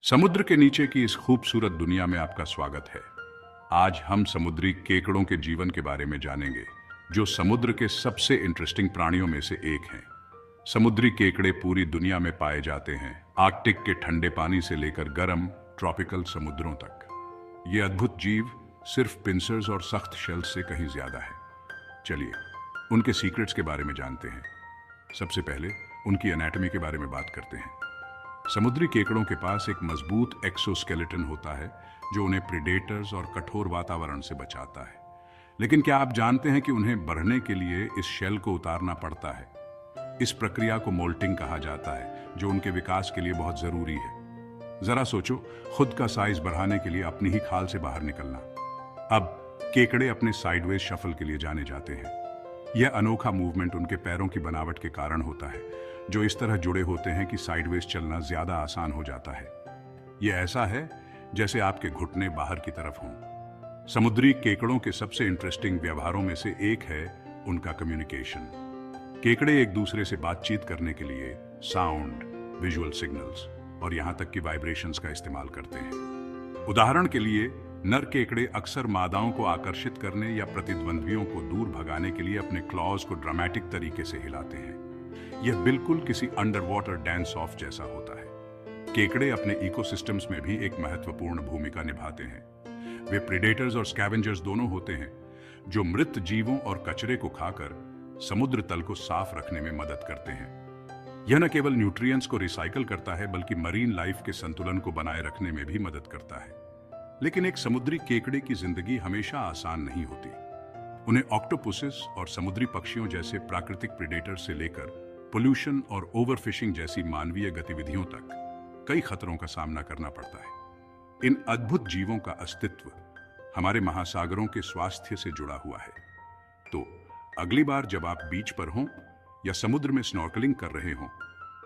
समुद्र के नीचे की इस खूबसूरत दुनिया में आपका स्वागत है। आज हम समुद्री केकड़ों के जीवन के बारे में जानेंगे, जो समुद्र के सबसे इंटरेस्टिंग प्राणियों में से एक हैं। समुद्री केकड़े पूरी दुनिया में पाए जाते हैं, आर्कटिक के ठंडे पानी से लेकर गर्म ट्रॉपिकल समुद्रों तक। ये अद्भुत जीव सिर्फ पिंसर्स और सख्त शेल्स से कहीं ज्यादा है। चलिए उनके सीक्रेट्स के बारे में जानते हैं। सबसे पहले उनकी एनाटॉमी के बारे में बात करते हैं। समुद्री केकड़ों के पास एक मजबूत एक्सोस्केलेटन होता है जो उन्हें प्रेडेटर्स और कठोर वातावरण से बचाता है। लेकिन क्या आप जानते हैं कि उन्हें बढ़ने के लिए इस शेल को उतारना पड़ता है? इस प्रक्रिया को मोल्टिंग कहा जाता है, जो उनके विकास के लिए बहुत जरूरी है। जरा सोचो, खुद का साइज बढ़ाने के लिए अपनी ही खाल से बाहर निकलना। अब केकड़े अपने साइडवेज शफल के लिए जाने जाते हैं। यह अनोखा मूवमेंट उनके पैरों की बनावट के कारण होता है, जो इस तरह जुड़े होते हैं कि साइडवेज चलना ज्यादा आसान हो जाता है। यह ऐसा है जैसे आपके घुटने बाहर की तरफ हों। समुद्री केकड़ों के सबसे इंटरेस्टिंग व्यवहारों में से एक है उनका कम्युनिकेशन। केकड़े एक दूसरे से बातचीत करने के लिए साउंड, विजुअल सिग्नल्स और यहां तक कि वाइब्रेशंस का इस्तेमाल करते हैं। उदाहरण के लिए नर केकड़े अक्सर मादाओं को आकर्षित करने या प्रतिद्वंद्वियों को दूर भगाने के लिए अपने क्लॉज को ड्रामेटिक तरीके से हिलाते हैं। यह बिल्कुल किसी अंडर वाटर डांस ऑफ जैसा होता है। केकड़े अपने इकोसिस्टम्स में भी एक महत्वपूर्ण भूमिका निभाते हैं। वे प्रेडेटर्स और स्कैवेंजर्स दोनों होते हैं, जो मृत जीवों और कचरे को खाकर समुद्र तल को साफ रखने में मदद करते हैं। यह न केवल न्यूट्रिएंट्स को रिसाइकल करता है, बल्कि मरीन लाइफ के संतुलन को बनाए रखने में भी मदद करता है। लेकिन एक समुद्री केकड़े की जिंदगी हमेशा आसान नहीं होती। उन्हें ऑक्टोपसेस और समुद्री पक्षियों जैसे प्राकृतिक प्रेडेटर से लेकर पोल्यूशन और ओवरफिशिंग जैसी मानवीय गतिविधियों तक कई खतरों का सामना करना पड़ता है। इन अद्भुत जीवों का अस्तित्व हमारे महासागरों के स्वास्थ्य से जुड़ा हुआ है। तो अगली बार जब आप बीच पर हों या समुद्र में स्नॉर्कलिंग कर रहे हों,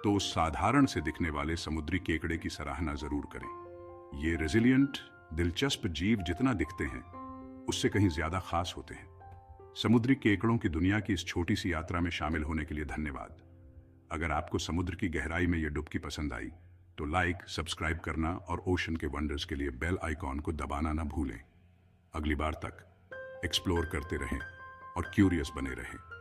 तो उस साधारण से दिखने वाले समुद्री केकड़े की सराहना जरूर करें। ये रेजिलिएंट, दिलचस्प जीव जितना दिखते हैं, उससे कहीं ज्यादा खास होते हैं। समुद्री केकड़ों की दुनिया की इस छोटी सी यात्रा में शामिल होने के लिए धन्यवाद। अगर आपको समुद्र की गहराई में यह डुबकी पसंद आई, तो लाइक, सब्सक्राइब करना और ओशन के वंडर्स के लिए बेल आइकॉन को दबाना ना भूलें। अगली बार तक एक्सप्लोर करते रहें और क्यूरियस बने रहें।